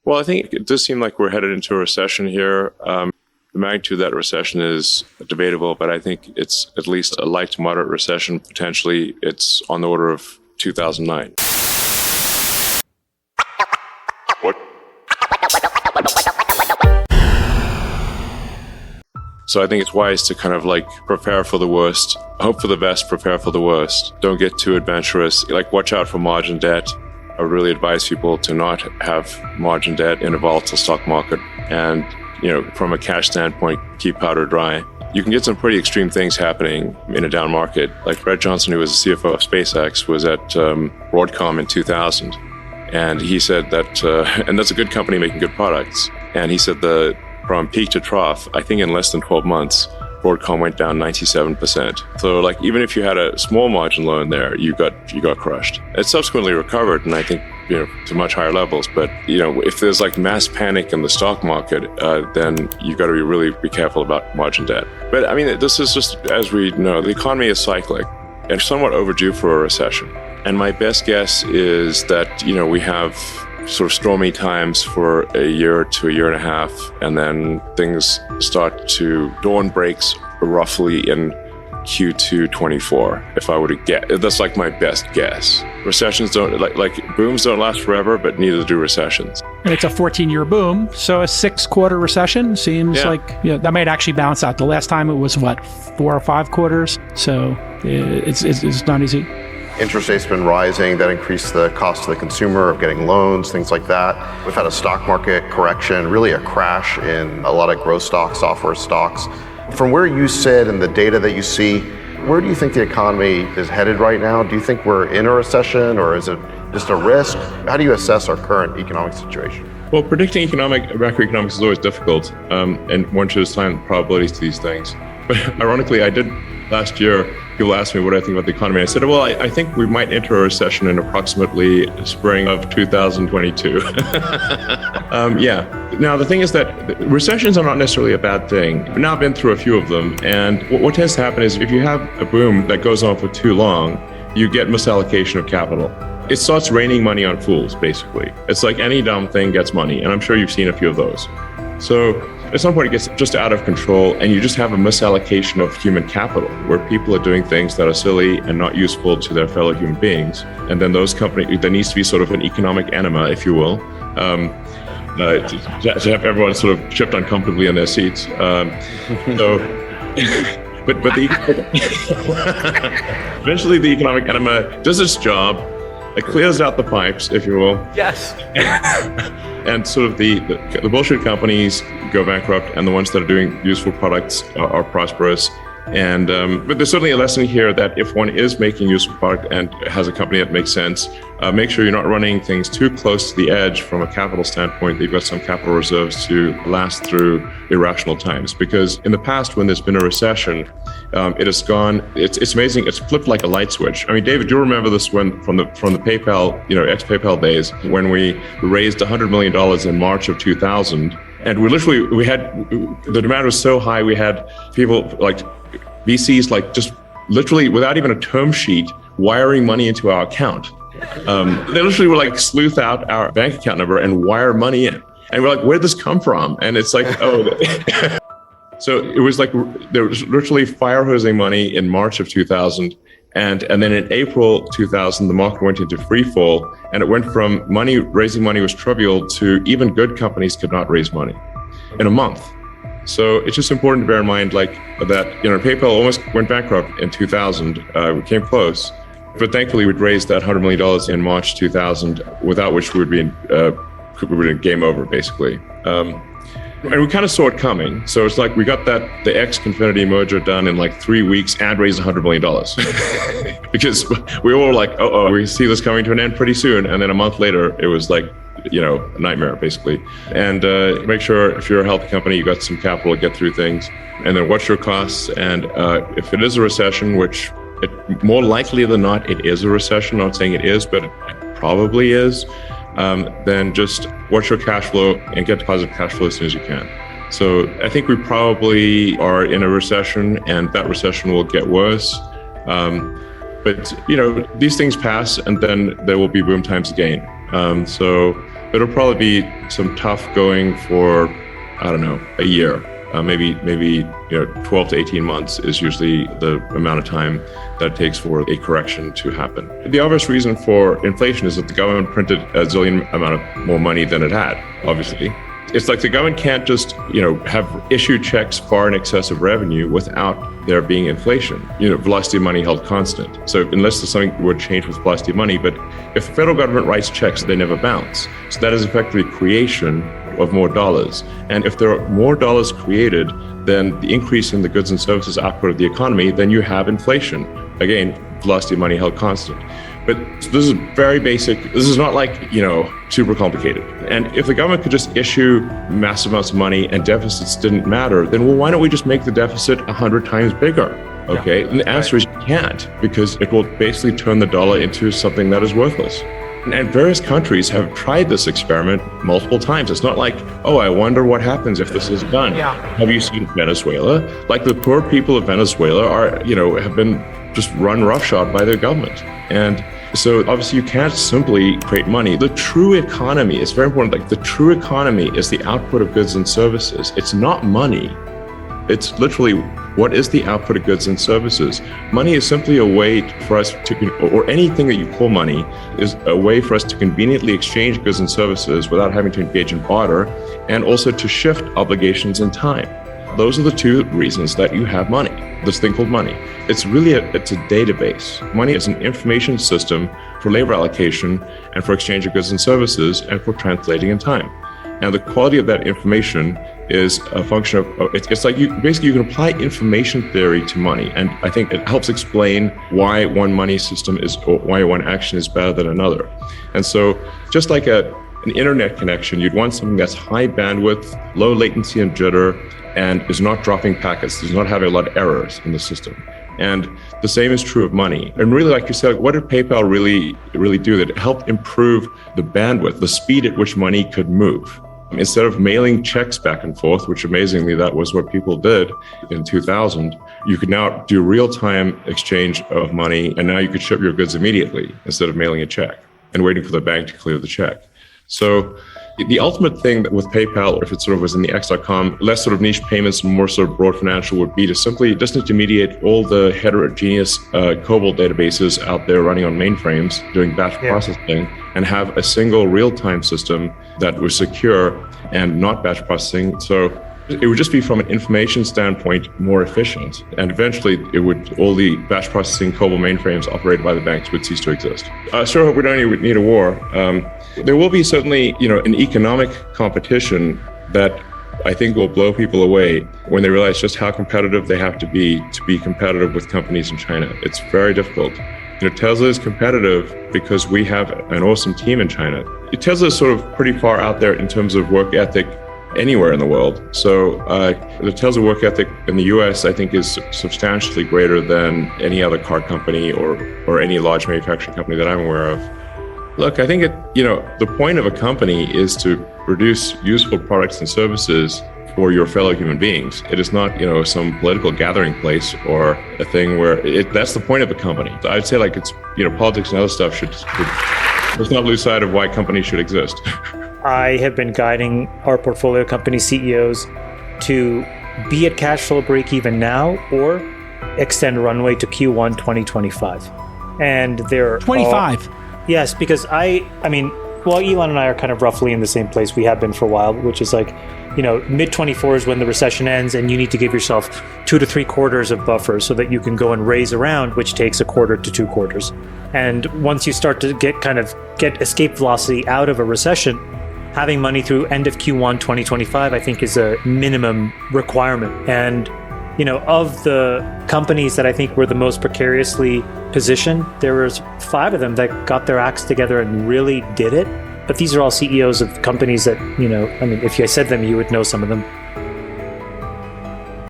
Well, I think it does seem like we're headed into a recession here. The magnitude of that recession is debatable, but I think it's at least a light to moderate recession. Potentially, it's on the order of 2009. So I think it's wise to kind of like prepare for the worst, hope for the best, prepare for the worst. Don't get too adventurous. Like, watch out for margin debt. I would really advise people to not have margin debt in a volatile stock market. And, from a cash standpoint, keep powder dry. You can get some pretty extreme things happening in a down market. Like Brett Johnson, who was the CFO of SpaceX, was at Broadcom in 2000. And he said that, and that's a good company making good products. And he said from peak to trough, I think in less than 12 months, Broadcom went down 97%. So like, even if you had a small margin loan there, you got crushed. It subsequently recovered, and I think, to much higher levels. But, if there's like mass panic in the stock market, then you got to really be careful about margin debt. But I mean, this is just, as we know, the economy is cyclic and somewhat overdue for a recession. And my best guess is that, we have sort of stormy times for a year to a year and a half, and then things start to, dawn breaks roughly in Q2 24, if I were to get. That's like my best guess. Recessions don't, like booms don't last forever, but neither do recessions. And it's a 14-year boom, so a 6-quarter recession seems like that might actually balance out. The last time it was 4 or 5 quarters, so it's not easy. Interest rates have been rising. That increased the cost to the consumer of getting loans, things like that. We've had a stock market correction, really a crash in a lot of growth stocks, software stocks. From where you sit and the data that you see, where do you think the economy is headed right now? Do you think we're in a recession, or is it just a risk? How do you assess our current economic situation? Well, predicting macroeconomics is always difficult, and one should assign probabilities to these things. But ironically, I did last year. People asked me what I think about the economy. I said, well, I think we might enter a recession in approximately spring of 2022. Now, the thing is that recessions are not necessarily a bad thing. I've now been through a few of them. And what tends to happen is if you have a boom that goes on for too long, you get misallocation of capital. It starts raining money on fools, basically. It's like any dumb thing gets money. And I'm sure you've seen a few of those. So at some point it gets just out of control, and you just have a misallocation of human capital where people are doing things that are silly and not useful to their fellow human beings. And then those companies, there needs to be sort of an economic enema, if you will, to have everyone sort of shift uncomfortably in their seats. But eventually the economic enema does its job. It clears out the pipes, if you will. Yes. And sort of the bullshit companies go bankrupt, and the ones that are doing useful products are prosperous. And but there's certainly a lesson here that if one is making useful product and has a company that makes sense, make sure you're not running things too close to the edge from a capital standpoint. You've got some capital reserves to last through irrational times. Because in the past, when there's been a recession, it has gone. It's amazing. It's flipped like a light switch. I mean, David, do you remember this when from the PayPal, ex-PayPal days, when we raised $100 million in March of 2000, and we had the demand was so high, we had people like VCs just literally without even a term sheet wiring money into our account. They literally were like sleuth out our bank account number and wire money in. And we're like, where'd this come from? And it's like, so it was like there was literally fire hosing money in March of 2000. And then in April 2000, the market went into free fall, and it went from raising money was trivial to even good companies could not raise money in a month. So it's just important to bear in mind that, PayPal almost went bankrupt in 2000. We came close, but thankfully we'd raised that $100 million in March 2000, without which we would be in game over, basically. And we kind of saw it coming. So it's like we got the ex-Confinity merger done in 3 weeks and raised $100 million. Because we were like, we see this coming to an end pretty soon. And then a month later, it was a nightmare, basically. And make sure if you're a healthy company, you got some capital to get through things. And then watch your costs. And if it is a recession, which more likely than not, it is a recession. I'm not saying it is, but it probably is. Then just watch your cash flow and get positive cash flow as soon as you can. So I think we probably are in a recession, and that recession will get worse. But these things pass, and then there will be boom times again. So it'll probably be some tough going for, I don't know, a year. Maybe 12 to 18 months is usually the amount of time that it takes for a correction to happen. The obvious reason for inflation is that the government printed a zillion amount of more money than it had, obviously. It's like the government can't just, have issued checks far in excess of revenue without there being inflation. Velocity of money held constant. So unless there's something would change with velocity of money, but if the federal government writes checks, they never bounce. So that is effectively creation of more dollars. And if there are more dollars created, then the increase in the goods and services output of the economy, then you have inflation. Again, velocity of money held constant. But this is very basic. This is not like, super complicated. And if the government could just issue massive amounts of money and deficits didn't matter, then why don't we just make the deficit 100 times bigger? Okay. Yeah. And the answer is you can't, because it will basically turn the dollar into something that is worthless. And various countries have tried this experiment multiple times. It's not like, I wonder what happens if this is done. Yeah. Have you seen Venezuela? Like the poor people of Venezuela have been just run roughshod by their government. And so obviously you can't simply create money. The true economy is very important. Like the true economy is the output of goods and services. It's not money. It's literally what is the output of goods and services. Money is simply a way for us to, or anything that you call money, is a way for us to conveniently exchange goods and services without having to engage in barter, and also to shift obligations in time. Those are the two reasons that you have money, this thing called money. It's really it's a database. Money is an information system for labor allocation and for exchange of goods and services and for translating in time. And the quality of that information is a function of, it's like you can apply information theory to money. And I think it helps explain why one money system is, or why one action is better than another. And so just like an internet connection, you'd want something that's high bandwidth, low latency and jitter, and is not dropping packets, does not have a lot of errors in the system. And the same is true of money. And really, like you said, what did PayPal really do? That it helped improve the bandwidth, the speed at which money could move. Instead of mailing checks back and forth, which amazingly, that was what people did in 2000, you could now do real-time exchange of money, and now you could ship your goods immediately instead of mailing a check and waiting for the bank to clear the check. So the ultimate thing that with PayPal, if it sort of was in the X.com, less sort of niche payments and more sort of broad financial, would be to simply just intermediate all the heterogeneous COBOL databases out there running on mainframes doing batch processing, and have a single real-time system that was secure and not batch processing. So it would just be, from an information standpoint, more efficient. And eventually all the batch processing COBOL mainframes operated by the banks would cease to exist. I sure hope we don't even need a war. There will be certainly, an economic competition that I think will blow people away when they realize just how competitive they have to be competitive with companies in China. It's very difficult. Tesla is competitive because we have an awesome team in China. Tesla is sort of pretty far out there in terms of work ethic anywhere in the world. So the Tesla work ethic in the US, I think, is substantially greater than any other car company or any large manufacturing company that I'm aware of. Look, I think the point of a company is to produce useful products and services for your fellow human beings. It is not, some political gathering place or a thing where that's the point of a company. So I'd say it's, politics and other stuff let's not lose sight of why companies should exist. I have been guiding our portfolio company CEOs to be at cash flow break even now or extend runway to Q1 2025. And they're 25. Yes, because Elon and I are kind of roughly in the same place we have been for a while, which is mid-24 is when the recession ends, and you need to give yourself 2 to 3 quarters of buffer so that you can go and raise a round, which takes a quarter to 2 quarters. And once you start to get escape velocity out of a recession, having money through end of Q1 2025, I think, is a minimum requirement. And of the companies that I think were the most precariously positioned, there was 5 of them that got their acts together and really did it. But these are all CEOs of companies that, if I said them, you would know some of them.